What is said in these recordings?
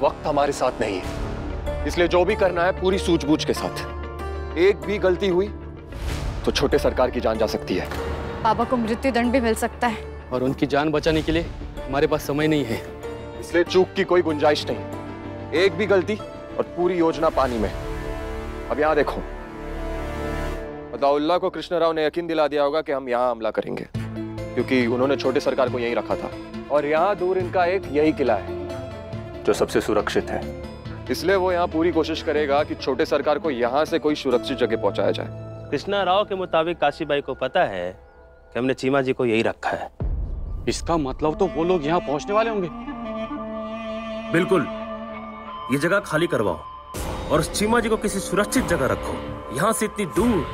वक्त हमारे साथ नहीं है, इसलिए जो भी करना है पूरी सूझबूझ के साथ। एक भी गलती हुई तो छोटे सरकार की जान जा सकती है। बाबा को मृत्यु दंड भी मिल सकता है, और उनकी जान बचाने के लिए हमारे पास समय नहीं है, इसलिए चूक की कोई गुंजाइश नहीं। एक भी गलती और पूरी योजना पानी में। अब यहाँ देखो, अताउल्लाह को कृष्ण राव ने यकीन दिला दिया होगा कि हम यहाँ हमला करेंगे, क्योंकि उन्होंने छोटे सरकार को यहीं रखा था और यहाँ दूर इनका एक यही किला है जो सबसे सुरक्षित है। इसलिए वो यहाँ पूरी कोशिश करेगा कि छोटे सरकार को यहाँ से कोई सुरक्षित जगह पहुंचाया जाए। कृष्णा राव के मुताबिक काशीबाई को पता है कि हमने चीमा जी को यही रखा है। इसका मतलब तो वो लोग यहाँ पहुंचने वाले होंगे। बिल्कुल, ये जगह खाली करवाओ और उस चीमा जी को किसी सुरक्षित जगह रखो, यहाँ से इतनी दूर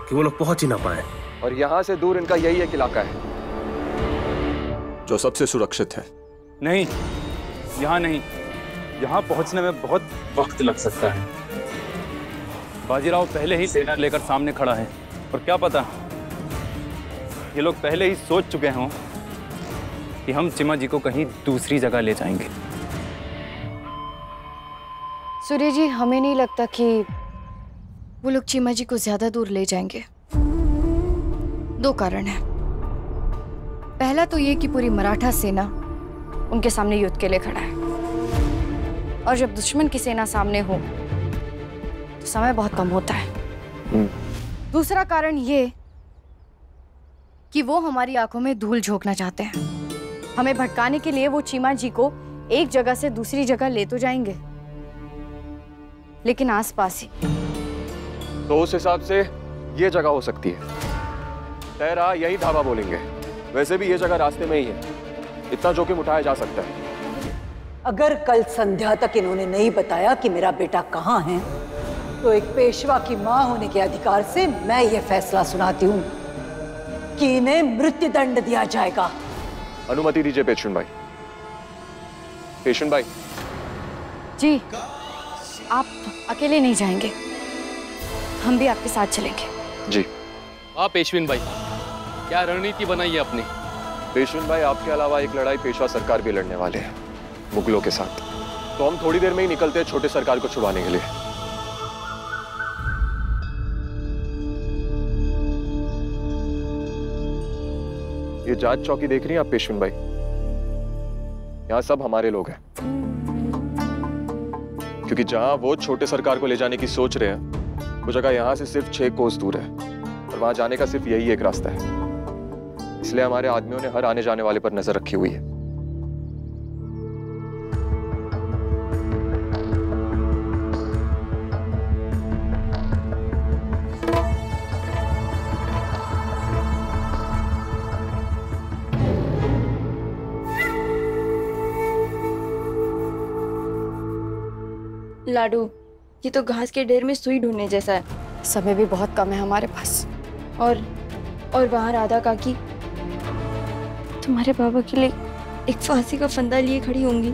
कि वो लोग पहुंच ही ना पाए। और यहाँ से दूर इनका यही एक इलाका है जो सबसे सुरक्षित है। नहीं, यहाँ नहीं, यहाँ पहुंचने में बहुत वक्त लग सकता है। बाजीराव पहले ही सेना लेकर सामने खड़ा है और क्या पता ये लोग पहले ही सोच चुके हों कि हम चीमा जी को कहीं दूसरी जगह ले जाएंगे। सूर्य जी, हमें नहीं लगता कि वो लोग चीमा जी को ज्यादा दूर ले जाएंगे। दो कारण हैं। पहला तो ये कि पूरी मराठा सेना उनके सामने युद्ध के लिए खड़ा है, और जब दुश्मन की सेना सामने हो तो समय बहुत कम होता है। दूसरा कारण ये कि वो हमारी आंखों में धूल झोंकना चाहते हैं। हमें भटकाने के लिए वो चीमा जी को एक जगह से दूसरी जगह ले तो जाएंगे, लेकिन आसपास ही। तो उस हिसाब से ये जगह हो सकती है। तेरा यही ढाबा बोलेंगे, वैसे भी ये जगह रास्ते में ही है, इतना जोखिम उठाया जा सकता है। अगर कल संध्या तक इन्होंने नहीं बताया कि मेरा बेटा कहाँ है, तो एक पेशवा की मां होने के अधिकार से मैं ये फैसला सुनाती हूँ कि इन्हें मृत्यु दंड दिया जाएगा। अनुमति दीजिए पेशुन भाई। पेशुन भाई जी, आप अकेले नहीं जाएंगे, हम भी आपके साथ चलेंगे। जी। हाँ पेशविन भाई, क्या रणनीति बनाई है अपनी? पेशुन भाई, आपके अलावा एक लड़ाई पेशवा सरकार भी लड़ने वाले हैं मुगलों के साथ, तो हम थोड़ी देर में ही निकलते हैं छोटे सरकार को छुड़ाने के लिए। ये जांच चौकी देख रही हैं आप पेशुन भाई? यहाँ सब हमारे लोग हैं, क्योंकि जहां वो छोटे सरकार को ले जाने की सोच रहे हैं वो जगह यहां से सिर्फ 6 कोस दूर है, और वहां जाने का सिर्फ यही एक रास्ता है। इसलिए हमारे आदमियों ने हर आने जाने वाले पर नजर रखी हुई है। लाडू, ये तो घास के ढेर में सुई ढूंढने जैसा है। समय भी बहुत कम है हमारे पास। और वहाँ राधा काकी तुम्हारे बाबा के लिए एक फांसी का फंदा लिए खड़ी होंगी।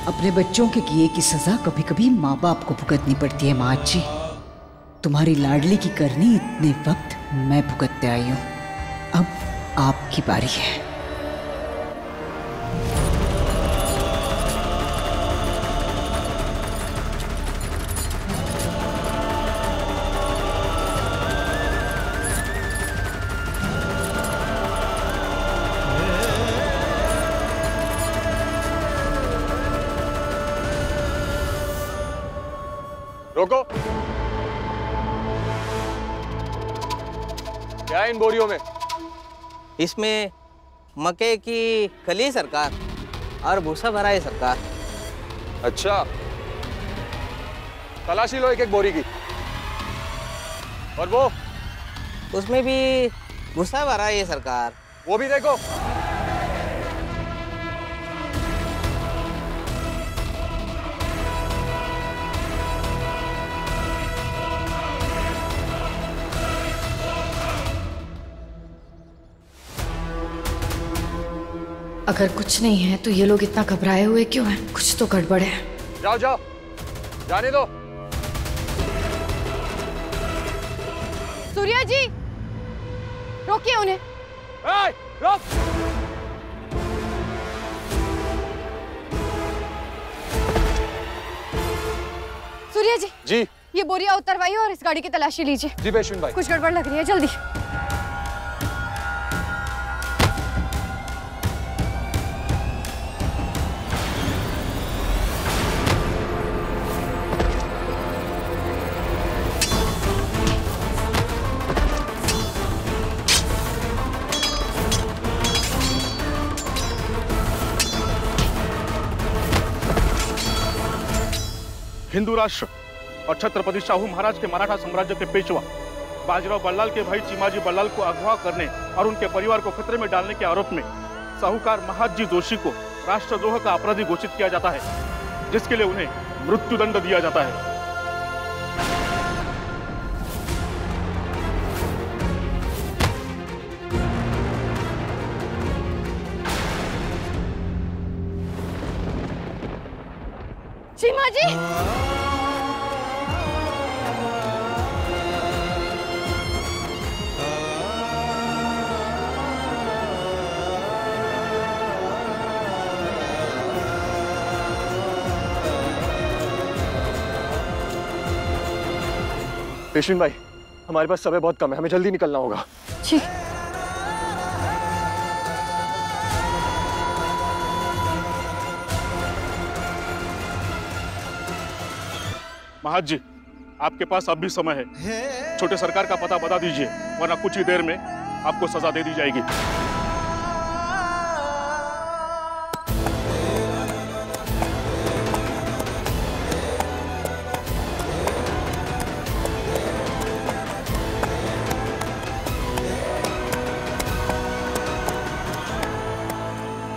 अपने बच्चों के किए की सजा कभी कभी माँ बाप को भुगतनी पड़ती है। माँ जी, तुम्हारी लाडली की करनी इतने वक्त मैं भुगतते आई हूँ, अब आपकी बारी है। रोको। क्या है इन बोरियों में? इसमें मक्के की खली सरकार और भूसा भरा है सरकार। अच्छा, तलाशी लो एक एक बोरी की। और वो उसमें भी भूसा भरा है सरकार। वो भी देखो। अगर कुछ नहीं है तो ये लोग इतना घबराए हुए क्यों हैं? कुछ तो गड़बड़ है। जाओ जाओ, जाने दो। सूर्या जी, रोकिए उन्हें। रोक। सूर्या जी, जी ये बोरिया उतरवाइए और इस गाड़ी की तलाशी लीजिए। जी पेशवेन भाई। कुछ गड़बड़ लग रही है, जल्दी। हिंदू राष्ट्र और छत्रपति शाहू महाराज के मराठा साम्राज्य के पेशवा बाजीराव बल्लाल के भाई चिमाजी बल्लाल को अगवा करने और उनके परिवार को खतरे में डालने के आरोप में साहूकार महादजी जोशी को राष्ट्रद्रोह का अपराधी घोषित किया जाता है, जिसके लिए उन्हें मृत्युदंड दिया जाता है। चिमाजी, पेशवेन भाई, हमारे पास समय बहुत कम है, हमें जल्दी निकलना होगा। ठीक। महाराज जी, आपके पास अब भी समय है। छोटे सरकार का पता बता दीजिए, वरना कुछ ही देर में आपको सजा दे दी जाएगी।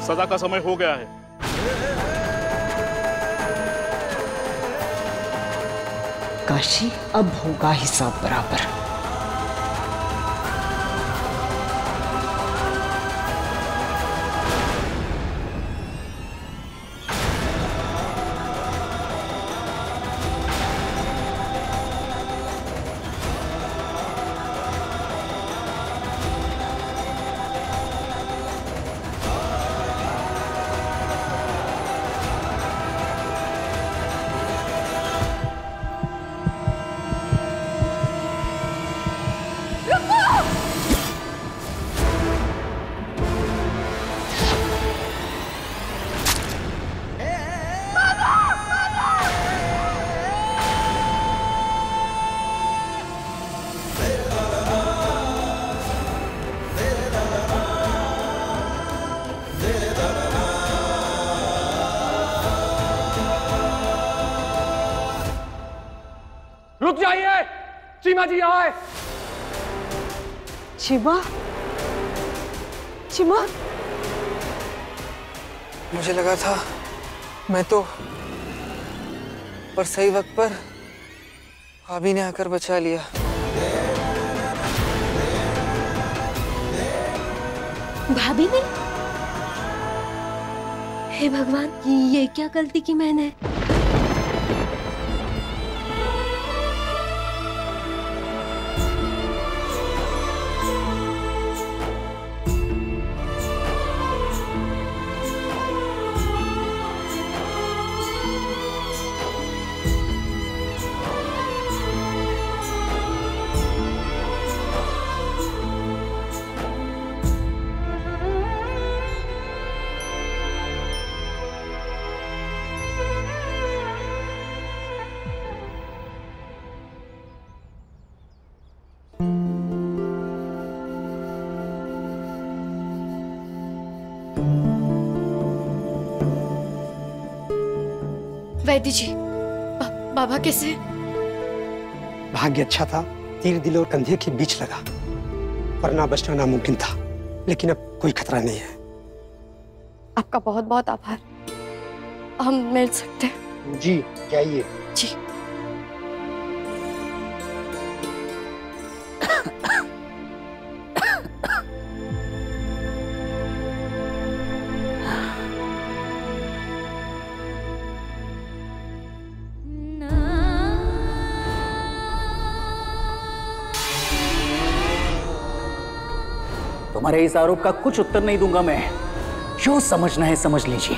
सजा का समय हो गया है। काशी, अब होगा हिसाब बराबर। रुक जाइए, चीमा जी यहाँ है। चिमा, चिमा, मुझे लगा था मैं तो, पर सही वक्त पर भाभी ने आकर बचा लिया। भाभी ने? हे भगवान, ये क्या गलती की मैंने? वैद्य जी, बाबा कैसे? भाग्य अच्छा था, तीर दिल और कंधे के बीच लगा, वरना बचना नामुमकिन था। लेकिन अब कोई खतरा नहीं है। आपका बहुत बहुत आभार। हम मिल सकते हैं? जी जाइए। जी। तुम्हारे इस आरोप का कुछ उत्तर नहीं दूंगा मैं। जो समझना है समझ लीजिए।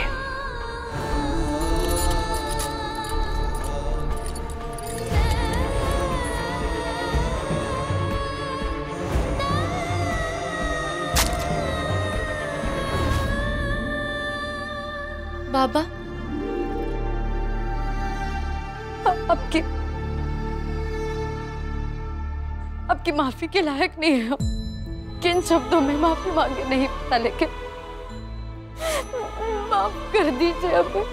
बाबा, आपकी माफी के लायक नहीं है हम। किन शब्दों में माफी मांगे नहीं पता, लेकिन माफ कर दीजिए हमें।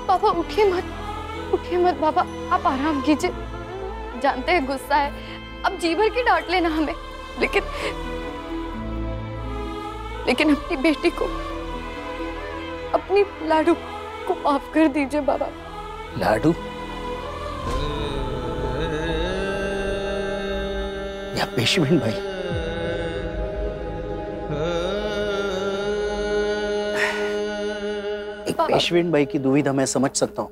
बाबा उठिए मत बाबा, आप आराम कीजिए। जानते हैं गुस्सा है, अब जी भर के डांट लेना हमें, लेकिन अपनी बेटी को, अपनी लाडू को माफ कर दीजिए बाबा। लाडू या पेशवेन भाई? एक पेशवेन भाई की दुविधा मैं समझ सकता हूं।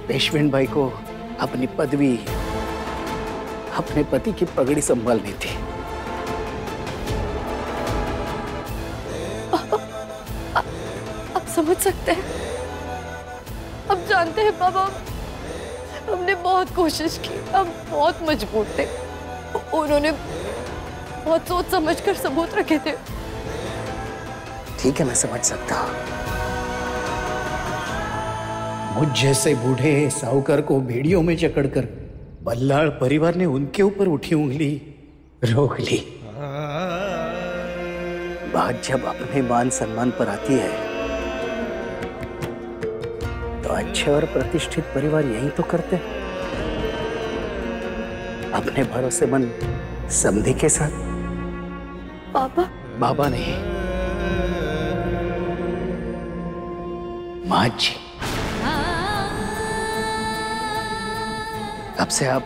पेशवेन भाई को अपनी पदवी, अपने पति की पगड़ी संभालनी थी। आप समझ सकते हैं, अब जानते हैं बाबा, हमने बहुत कोशिश की, हम बहुत मजबूर थे। उन्होंने बहुत सोच समझ कर सबूत रखे थे। ठीक है, मैं समझ सकता हूं। मुझ जैसे बूढ़े साहूकार को भेड़ियों में जकड़कर बल्लाळ परिवार ने उनके ऊपर उठी उंगली रोक ली। बात जब अपने मान सम्मान पर आती है तो अच्छे और प्रतिष्ठित परिवार यही तो करते हैं, अपने भरोसेमंद समधी के साथ। बाबा नहीं, माँ जी। अब से आप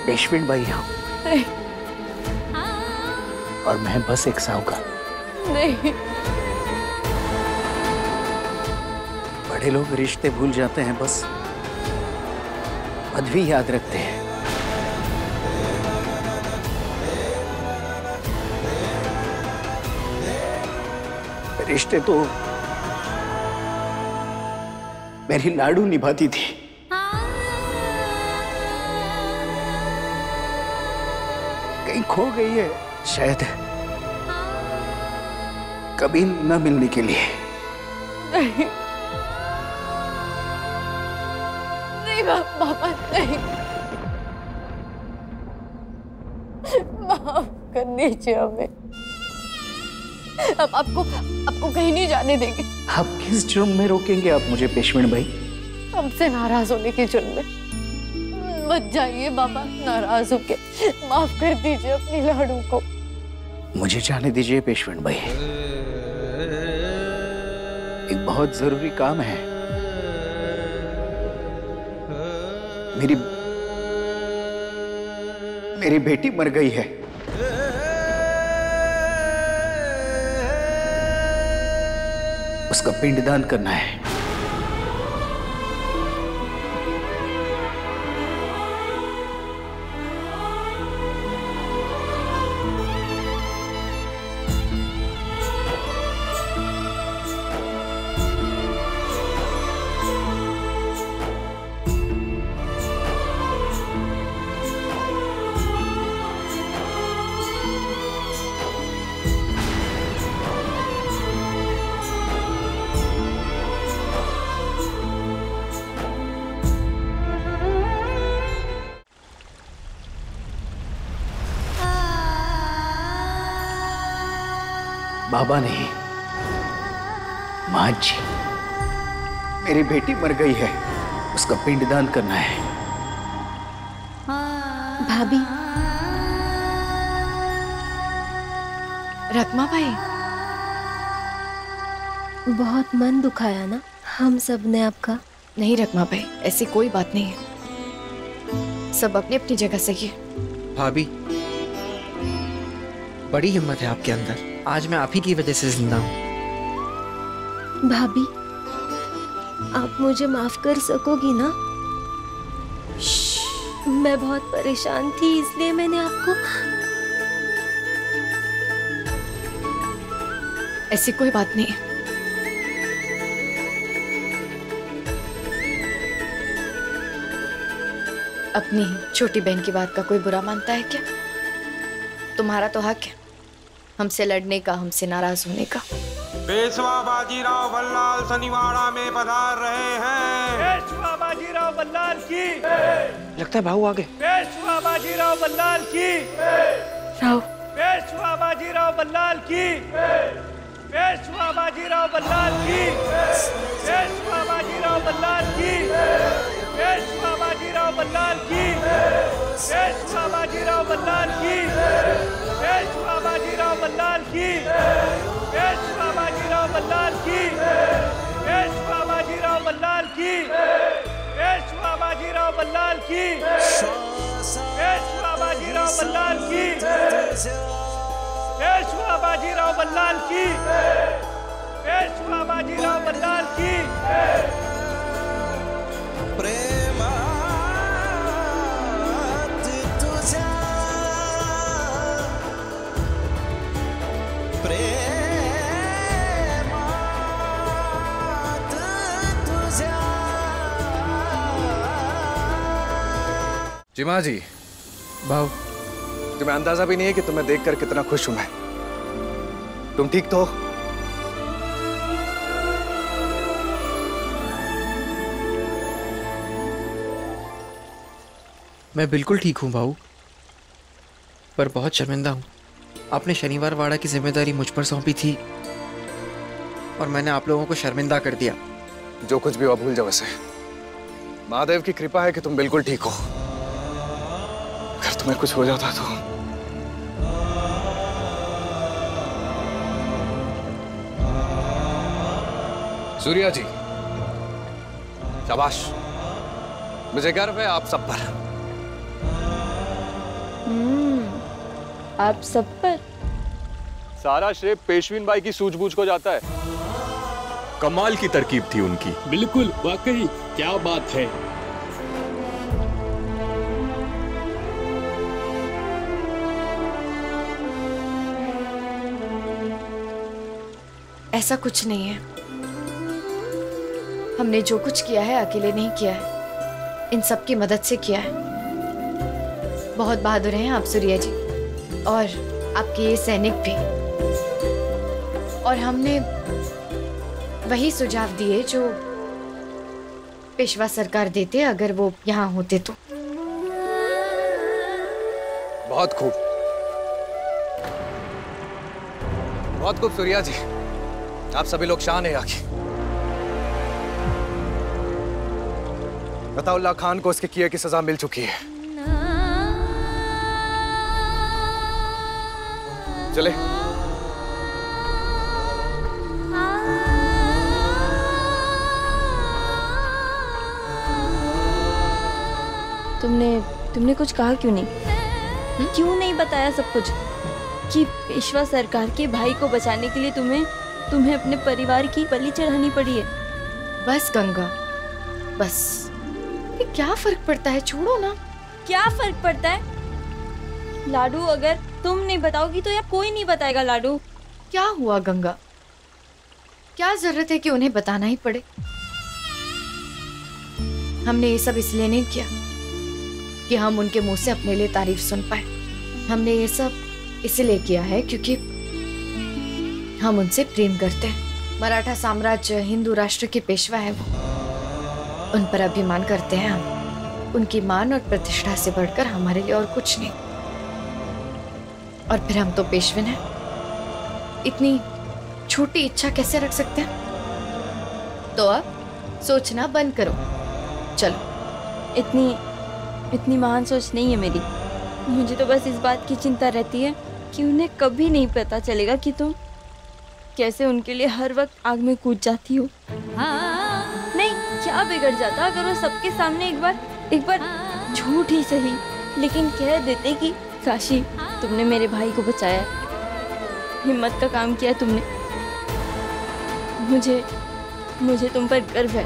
पेशवेन भाई हो और मैं बस एक साहूकार। नहीं, बड़े लोग रिश्ते भूल जाते हैं, बस पदवी याद रखते हैं। रिश्ते तो मेरी लाडू निभाती थी। कहीं खो गई है शायद, कभी न मिलने के लिए। नहीं बाबा, नहीं, माफ कर दीजिए हमें। अब आपको कहीं नहीं जाने देंगे। आप किस जुर्म में रोकेंगे आप मुझे पेशवेन भाई? हमसे नाराज होने के जुर्म में। मत जाइए बाबा, नाराज होके माफ कर दीजिए अपनी लाडू को। मुझे जाने दीजिए पेशवेन भाई, एक बहुत जरूरी काम है। मेरी बेटी मर गई है। उसका पिंडदान करना है। बाबा नहीं, माँ जी। मेरी बेटी मर गई है, उसका पिंडदान करना है। भाभी। रत्मा भाई, बहुत मन दुखाया ना हम सब ने आपका? नहीं रत्मा भाई, ऐसी कोई बात नहीं है, सब अपनी अपनी जगह सही है। भाभी, बड़ी हिम्मत है आपके अंदर। आज मैं आप ही की वजह से जिंदा हूं। भाभी, आप मुझे माफ कर सकोगी ना? मैं बहुत परेशान थी, इसलिए मैंने आपको। ऐसी कोई बात नहीं है। अपनी छोटी बहन की बात का कोई बुरा मानता है क्या? तुम्हारा तो हक है हमसे लड़ने का, हमसे नाराज होने का। पेशवा बाजीराव बल्लाल शनिवाड़ा में पधार रहे हैं। पेशवा बाजीराव बल्लाल की। लगता है भाऊ आ गए। पेशवा बाजीराव बल्लाल की। राव। पेशवा बाजीराव बल्लाल की। पेशवा बाजीराव बल्लाल की। पेशवा बाजीराव बल्लाल की। पेशवा बाजीराव बल्लाल की। पेशवा बाजीराव बल्लाल की। पेशवा बाजीराव बल्लाल की। पेशवा बाजीराव बल्लाल की। पेशवा बाजीराव बल्लाल की। पेशवा बाजीराव बल्लाल की। पेशवा बाजीराव बल्लाल की। पेशवा बाजीराव बल्लाल की। पेशवा बाजीराव बल्लाल की। चिमा जी, भाव, तुम्हें अंदाजा भी नहीं है कि तुम्हें देखकर कितना खुश हूं मैं। तुम ठीक तो हो? मैं बिल्कुल ठीक हूँ भाऊ, पर बहुत शर्मिंदा हूँ। आपने शनिवार वाड़ा की जिम्मेदारी मुझ पर सौंपी थी और मैंने आप लोगों को शर्मिंदा कर दिया। जो कुछ भी हुआ भूल जाओ इसे। महादेव की कृपा है कि तुम बिल्कुल ठीक हो। अगर तुम्हें कुछ हो जाता तो। सूर्या जी, शाबाश, मुझे गर्व है आप सब पर। आप सब पर? सारा श्रेय पेशवीन बाई की सूझबूझ को जाता है। कमाल की तरकीब थी उनकी। बिल्कुल, वाकई क्या बात है। ऐसा कुछ नहीं है। हमने जो कुछ किया है अकेले नहीं किया है, इन सब की मदद से किया है। बहुत बहादुर हैं आप सूर्या जी, और आपके ये सैनिक भी। और हमने वही सुझाव दिए जो पेशवा सरकार देते अगर वो यहाँ होते तो। बहुत खूब, बहुत खूब सूर्या जी, आप सभी लोग शान है यहाँ की। अताउल्लाह खान को उसके किए की सजा मिल चुकी है। चले। तुमने कुछ कहा क्यों नहीं? क्यों नहीं बताया सब कुछ कि पेशवा सरकार के भाई को बचाने के लिए तुम्हें अपने परिवार की बलि चढ़ानी पड़ी है? बस गंगा, बस। ये क्या फर्क पड़ता है, छोड़ो ना। क्या फर्क पड़ता है लाडू? अगर तुम नहीं बताओगी तो यार कोई नहीं बताएगा लाडू। क्या हुआ गंगा? क्या जरूरत है कि उन्हें बताना ही पड़े? हमने ये सब इसलिए नहीं किया कि हम उनके मुंह से अपने लिए तारीफ सुन पाए। हमने ये सब इसलिए किया है क्योंकि हम उनसे प्रेम करते हैं। मराठा साम्राज्य हिंदू राष्ट्र के पेशवा है वो, उन पर अभिमान करते हैं हम। उनकी मान और प्रतिष्ठा से बढ़कर हमारे लिए और कुछ नहीं। और फिर हम तो पेशविन हैं, इतनी छोटी इच्छा कैसे रख सकते हैं? तो अब सोचना बंद करो, चलो। इतनी महान सोच नहीं है मेरी। मुझे तो बस इस बात की चिंता रहती है कि उन्हें कभी नहीं पता चलेगा कि तुम कैसे उनके लिए हर वक्त आग में कूद जाती हो। नहीं, क्या बिगड़ जाता अगर वो सबके सामने एक बार झूठ ही सही लेकिन कह देते कि काशी तुमने मेरे भाई को बचाया, हिम्मत का काम किया तुमने। मुझे तुम पर गर्व है।